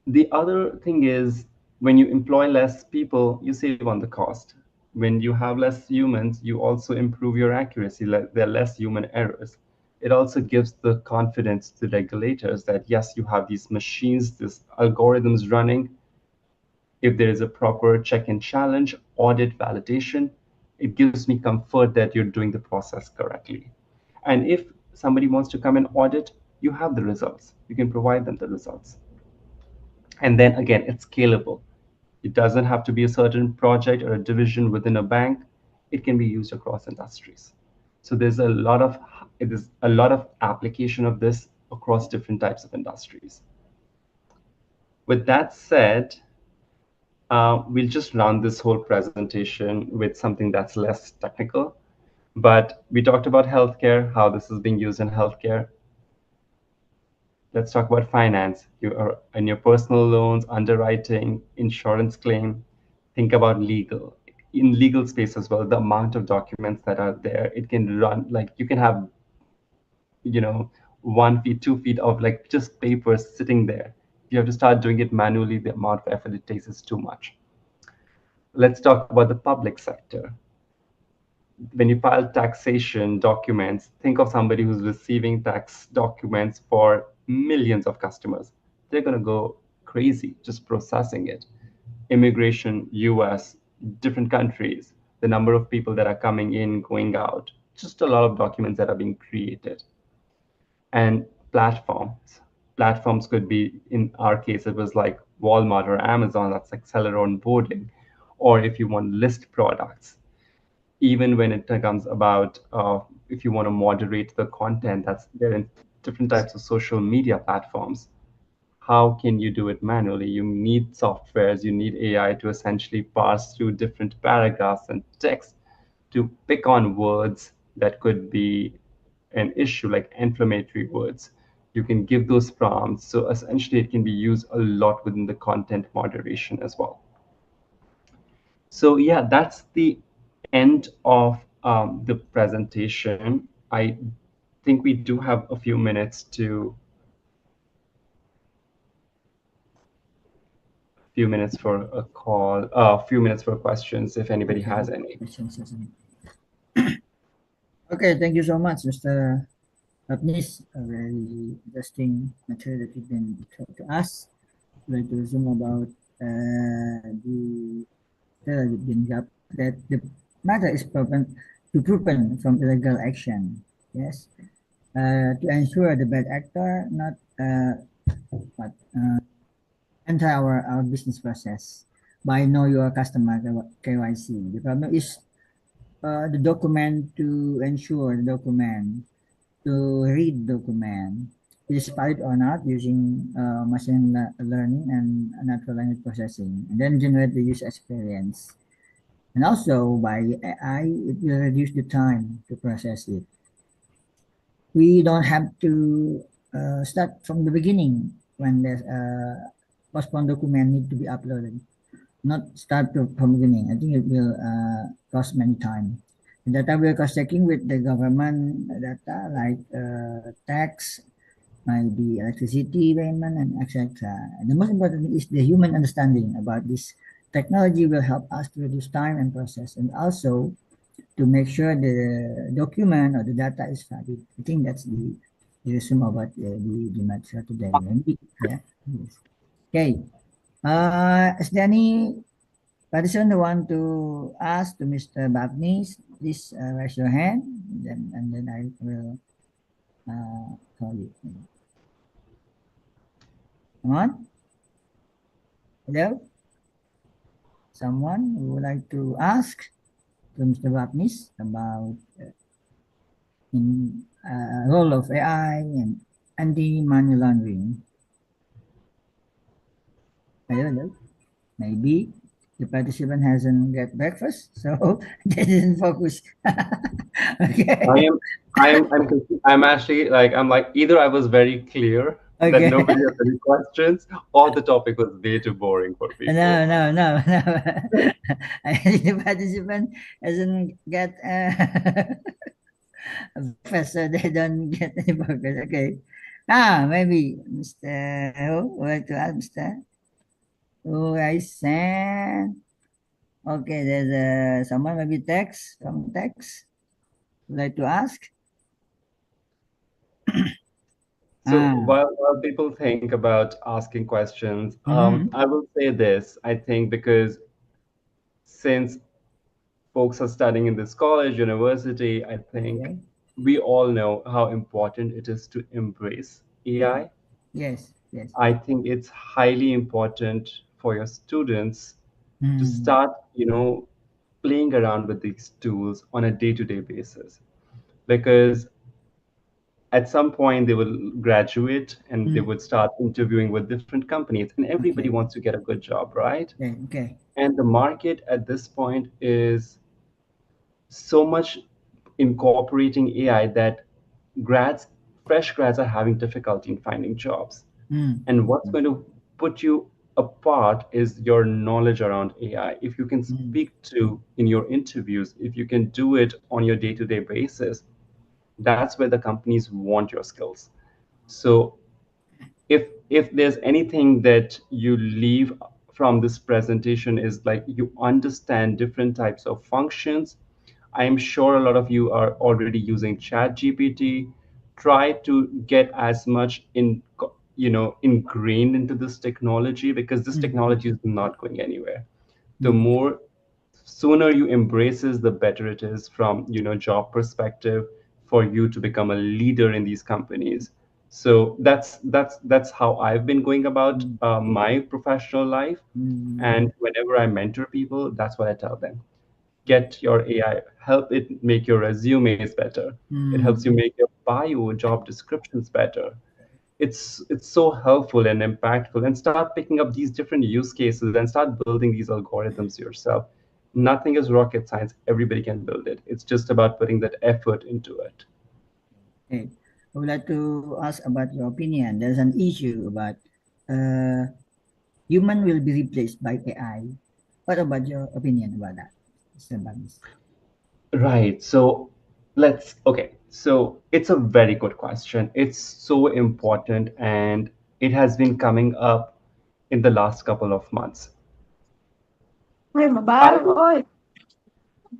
S2: the other thing is when you employ less people, you save on the cost. When you have less humans, you also improve your accuracy. There are less human errors. It also gives the confidence to regulators that yes, you have these machines, these algorithms running. If there is a proper check and challenge, audit, validation, it gives me comfort that you're doing the process correctly. And if somebody wants to come and audit, you have the results. You can provide them the results. And then again, it's scalable. It doesn't have to be a certain project or a division within a bank. It can be used across industries. So there's a lot of application of this across different types of industries. With that said, we'll just run this whole presentation with something that's less technical. But we talked about healthcare, how this is being used in healthcare. Let's talk about finance. You are in your personal loans, underwriting, insurance claim. Think about legal. In legal space as well, the amount of documents that are there, it can run like you can have, you know, 1 feet, 2 feet of like just papers sitting there. You have to start doing it manually. The amount of effort it takes is too much. Let's talk about the public sector. When you file taxation documents, think of somebody who's receiving tax documents for millions of customers. They're going to go crazy just processing it. Immigration, US, different countries, the number of people that are coming in, going out, just a lot of documents that are being created. And platforms. Platforms could be, in our case, it was like Walmart or Amazon, that's like seller onboarding. Or if you want list products, even when it comes about if you want to moderate the content that's there in different types of social media platforms, how can you do it manually? You need softwares, you need AI to essentially parse through different paragraphs and text to pick on words that could be an issue, like inflammatory words. You can give those prompts. So essentially, it can be used a lot within the content moderation as well. So yeah, that's the end of the presentation. I think we do have a few minutes for a call, a few minutes for questions if anybody
S1: Okay.
S2: has any.
S1: Questions, yes. Okay, thank you so much, Mr. Apnis. A very interesting material that you've been taught to us. I'd like to resume about the material you've been got that the matter is proven from illegal action. Yes, to ensure the bad actor not what enter our business process by know your customer KYC. The problem is the document to ensure the document to read document is valid or not using machine learning and natural language processing, and then generate the user experience. And also by AI, it will reduce the time to process it. We don't have to start from the beginning when there's a postponed document need to be uploaded. Not start from the beginning. I think it will cost many time. The data will cross checking with the government data like tax, maybe electricity payment, and etc. And the most important thing is the human understanding about this technology will help us to reduce time and process, and also to make sure the document or the data is valid. I think that's the resume about the material today. Maybe, yeah. Yes. Okay. Is there any participant who want to ask to Mr. Babnis? Please raise your hand, and then I will call you. Come on. Hello? Someone who would like to ask to Mr. Babnis about in role of AI and anti-money laundering. Hello, hello. Maybe the participant hasn't get breakfast, so they didn't focus.
S2: I
S1: Okay.
S2: am, I'm actually like, I'm like, either I was very clear that
S1: Okay.
S2: nobody has any questions, or the topic was way too boring for
S1: No,
S2: people.
S1: no, no, no. I think the participant hasn't get breakfast, so they don't get any burgers. Okay. Maybe Mr. Who would like to ask Mr. Who I sent. Okay, there's someone maybe text from text. Would like to ask.
S2: So
S1: Ah.
S2: while people think about asking questions,
S1: Mm-hmm.
S2: I will say this. I think because since folks are studying in this college, university, I think
S1: Okay.
S2: we all know how important it is to embrace
S1: Yeah.
S2: AI.
S1: Yes. Yes.
S2: I think it's highly important for your students to
S1: Mm.
S2: start, playing around with these tools on a day-to-day basis. Because at some point they will graduate and they
S1: Mm.
S2: would start interviewing with different companies, and everybody
S1: Okay.
S2: wants to get a good job, right?
S1: Okay. Okay.
S2: And the market at this point is so much incorporating AI that grads, fresh grads are having difficulty in finding jobs.
S1: Mm.
S2: And what's going to put you apart is your knowledge around AI. If you can
S1: Mm.
S2: speak to in your interviews, if you can do it on your day-to-day basis, that's where the companies want your skills. So if there's anything that you leave from this presentation is like you understand different types of functions. I'm sure a lot of you are already using chat gpt. Try to get as much ingrained into this technology, because this
S1: Mm.
S2: technology is not going anywhere. The
S1: Mm.
S2: more sooner you embraces, the better it is from job perspective for you to become a leader in these companies. So that's how I've been going about
S1: Mm.
S2: my professional life.
S1: Mm.
S2: And whenever I mentor people, that's what I tell them: get your AI, help it make your resumes better. It helps
S1: Mm.
S2: you make your bio job descriptions better. it's so helpful and impactful, and start picking up these different use cases and start building these algorithms yourself. Nothing is rocket science. Everybody can build it. It's just about putting that effort into it.
S1: Okay. I would like to ask about your opinion. There's an issue about uh, human will be replaced by AI. What about your opinion about that, Mr. Bagnis?
S2: Right. So okay. So it's a very good question. It's so important, and it has been coming up in the last couple of months.
S3: Ôi, mà
S2: I
S3: ba
S2: will,
S3: ơi,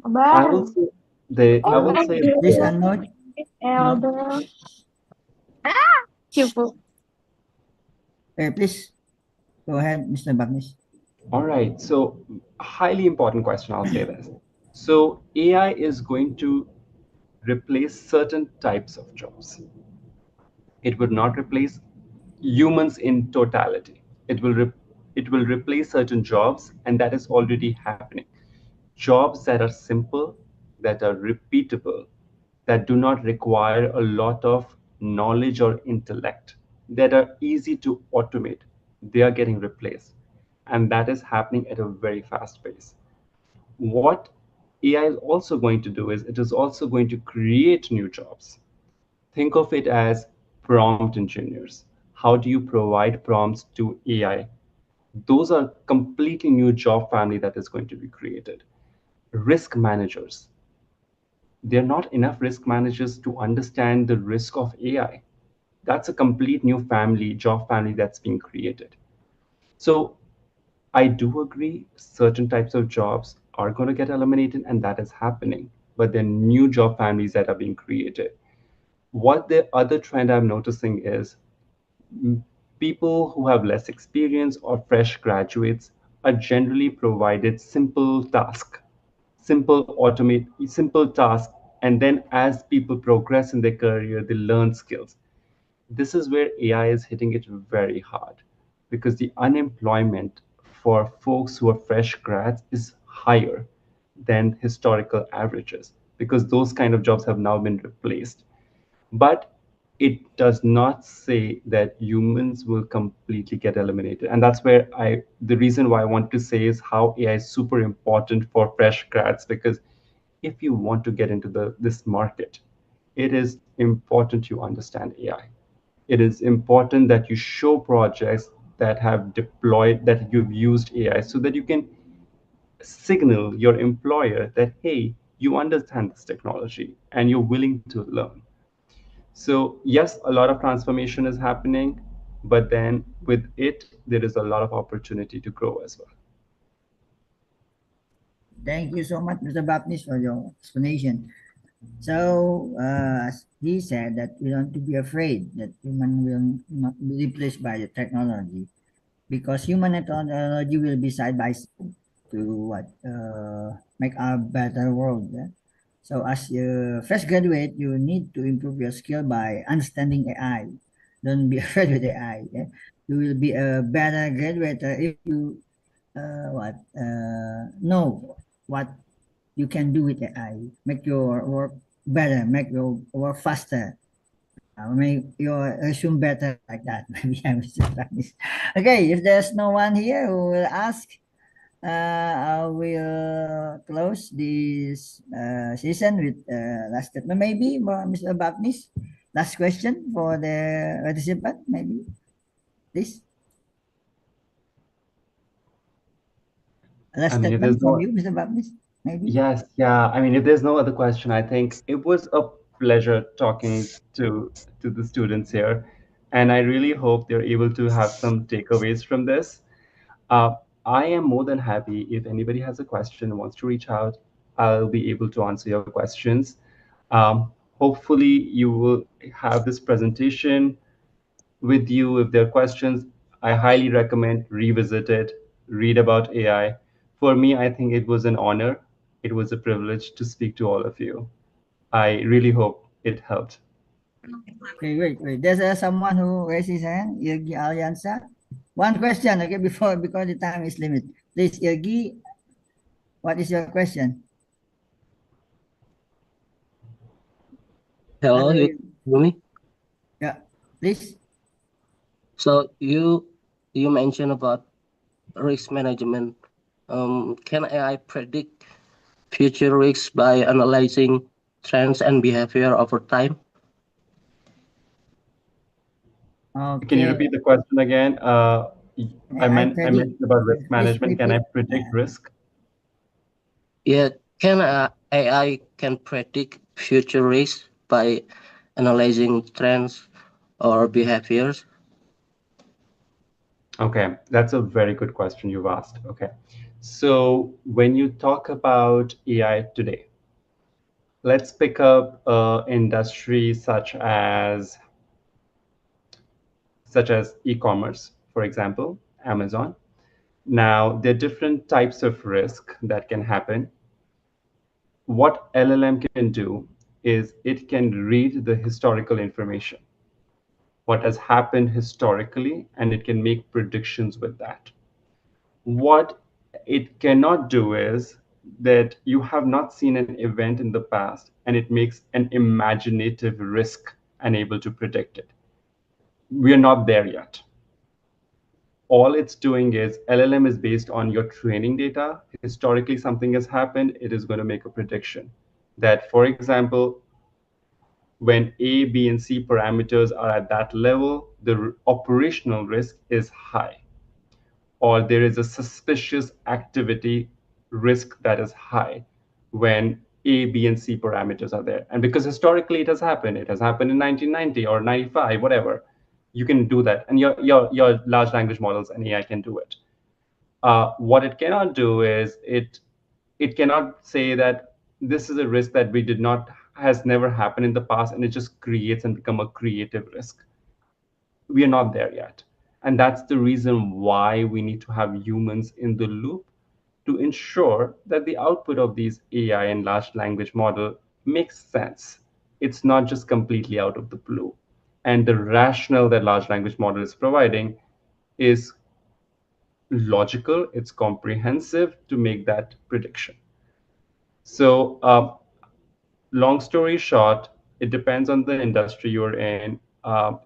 S3: mà ba.
S2: I will say I will say
S1: Please
S2: this.
S1: unmute. No.
S3: Elder. Chịu phụ.
S1: Please go ahead, Mr. Bagnis.
S2: All right. So highly important question. I'll say this. So AI is going to replace certain types of jobs. It would not replace humans in totality. It will replace certain jobs, and that is already happening. Jobs that are simple, that are repeatable, that do not require a lot of knowledge or intellect, that are easy to automate, they are getting replaced. And that is happening at a very fast pace. What AI is also going to do is it is also going to create new jobs. Think of it as prompt engineers. How do you provide prompts to AI? Those are completely new job family that is going to be created. Risk managers. There are not enough risk managers to understand the risk of AI. That's a complete new family, job family that's being created. So I do agree certain types of jobs are going to get eliminated, and that is happening. But there are new job families that are being created. What the other trend I'm noticing is people who have less experience or fresh graduates are generally provided simple tasks, and then as people progress in their career, they learn skills. This is where AI is hitting it very hard because the unemployment for folks who are fresh grads is higher than historical averages because those kind of jobs have now been replaced. But it does not say that humans will completely get eliminated. And that's where the reason why I want to say is how AI is super important for fresh grads, because if you want to get into this market, it is important you understand AI. It is important that you show projects that have deployed, that you've used AI so that you can signal your employer that, hey, you understand this technology and you're willing to learn. So, yes, a lot of transformation is happening, but then with it, there is a lot of opportunity to grow as well.
S1: Thank you so much, Mr. Baptist, for your explanation. So, as he said that we don't to be afraid that human will not be replaced by the technology because human and technology will be side by side to make a better world. Yeah? So, as a fresh graduate, you need to improve your skill by understanding AI. Don't be afraid with AI. Yeah? You will be a better graduator if you know what you can do with AI. Make your work better, make your work faster, make your resume better like that. Maybe I was just practice. Okay, if there's no one here who will ask, I will close this session with last statement. Maybe Mr. Baptist, last question for the participant, maybe, please.
S2: I
S1: Last
S2: mean, if
S1: statement
S2: there's
S1: from
S2: no,
S1: you, Mr. Baptist, maybe.
S2: yes, yeah. I mean, if there's no other question, I think it was a pleasure talking to the students here, and I really hope they're able to have some takeaways from this. Uh, I am more than happy if anybody has a question, wants to reach out, I'll be able to answer your questions. Hopefully, you will have this presentation with you. If there are questions, I highly recommend revisit it, read about AI. For me, I think it was an honor. It was a privilege to speak to all of you. I really hope it helped.
S1: Okay, wait. There's someone who raised his hand, Yogi Alianza. One question, okay, before because the time is limit. Please, Yogi, what is your question?
S4: Hello,
S1: Hello,
S4: you hear me?
S1: yeah, please.
S4: So you mentioned about risk management. Can AI predict future risks by analyzing trends and behavior over time?
S2: Can you
S1: Okay.
S2: repeat the question again?
S1: AI
S2: I
S1: predict.
S2: mentioned about risk
S1: Please
S2: management. Can I
S1: repeat.
S2: predict risk?
S4: Yeah, can AI can predict future risks by analyzing trends or behaviors?
S2: Okay, that's a very good question you've asked. Okay. So when you talk about AI today, let's pick up industry such as e-commerce, for example, Amazon. Now, there are different types of risk that can happen. What LLM can do is it can read the historical information, what has happened historically, and it can make predictions with that. What it cannot do is that you have not seen an event in the past and it makes an imaginative risk and able to predict it. We are not there yet. All it's doing is LLM is based on your training data. Historically, something has happened, it is going to make a prediction that, for example, when A, B, and C parameters are at that level, the operational risk is high, or there is a suspicious activity risk that is high when A, B, and C parameters are there. And because historically it has happened in 1990 or 95, whatever, you can do that. And your large language models and AI can do it. What it cannot do is it cannot say that this is a risk that we did not has never happened in the past and it just creates and become a creative risk. We are not there yet, and that's the reason why we need to have humans in the loop to ensure that the output of these AI and large language model makes sense. It's not just completely out of the blue, and the rationale that large language model is providing is logical, it's comprehensive to make that prediction. So, long story short, it depends on the industry you're in.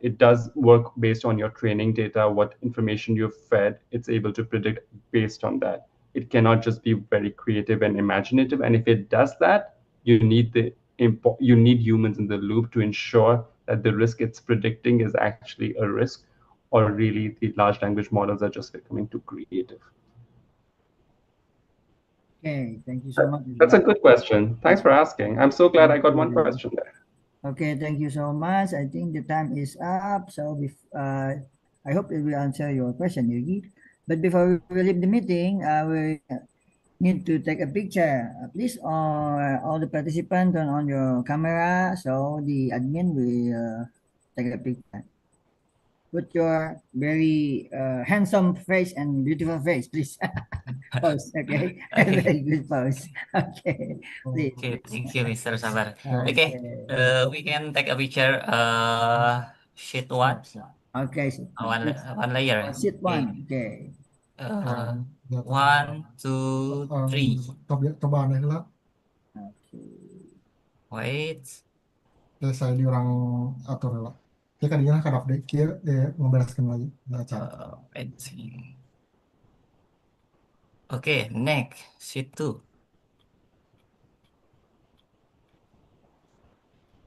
S2: It does work based on your training data, what information you've fed, it's able to predict based on that. It cannot just be very creative and imaginative. And if it does that, you need humans in the loop to ensure that the risk it's predicting is actually a risk, or really the large language models are just becoming too creative.
S1: Okay, thank you so much.
S2: That's a good question. Thanks for asking. I'm so glad I got one
S1: Okay.
S2: question there.
S1: Okay, thank you so much. I think the time is up. So, I hope it will answer your question, Yugi. But before we leave the meeting, we need to take a picture. Please, all the participants turn on your camera so the admin will take a picture. Put your very handsome face and beautiful face, please. Pose, okay?
S5: Okay.
S1: Very good pose. Okay, please.
S5: Okay, thank you, Mr. Sabar.
S1: Okay.
S5: Okay, we can take a picture. Sheet one,
S1: Okay, so
S5: one layer.
S1: sit
S5: Okay.
S1: one. Okay.
S5: One, two, three.
S6: Coba aneh lah.
S1: Okay.
S5: Wait.
S6: Ya saya diorang atur lah. Ya kan dia kan update kia dia membalaskan lagi. Nah, cara.
S5: Wait. Okay, next sheet two.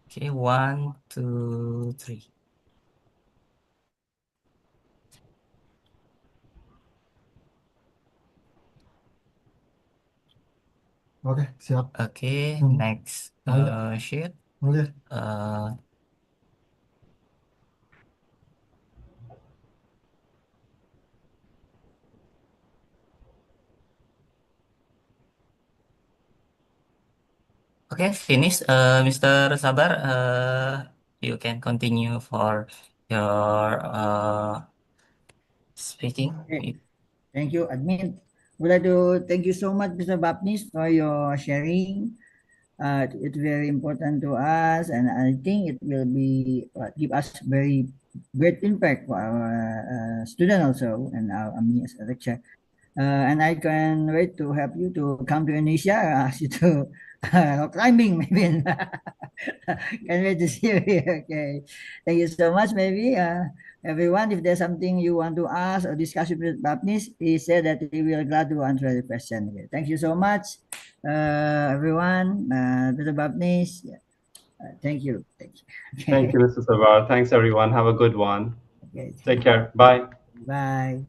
S5: Okay, one, two, three.
S6: Oke, siap.
S5: Okay, next sheet.
S6: Mulai.
S5: Okay, finish, Mr. Sabar. You can continue for your speaking.
S1: Okay. Thank you, admin. Would like to thank you so much, Mr. Bapnis, for your sharing. It's very important to us, and I think it will be give us very great impact for our student also and our me as a lecturer. And I can wait to help you to come to Indonesia, ask you to rock climbing maybe. Can't wait to see you here. Okay. Thank you so much. Maybe everyone, if there's something you want to ask or discuss with Bapnis, he said that he will glad to answer the question. Okay. Thank you so much, everyone. Mr. Bapnis. Yeah. Thank you. Thank you. Okay.
S2: Thank you, Mr. Savar. Thanks, everyone. Have a good one.
S1: Okay.
S2: Take care. Bye.
S1: Bye.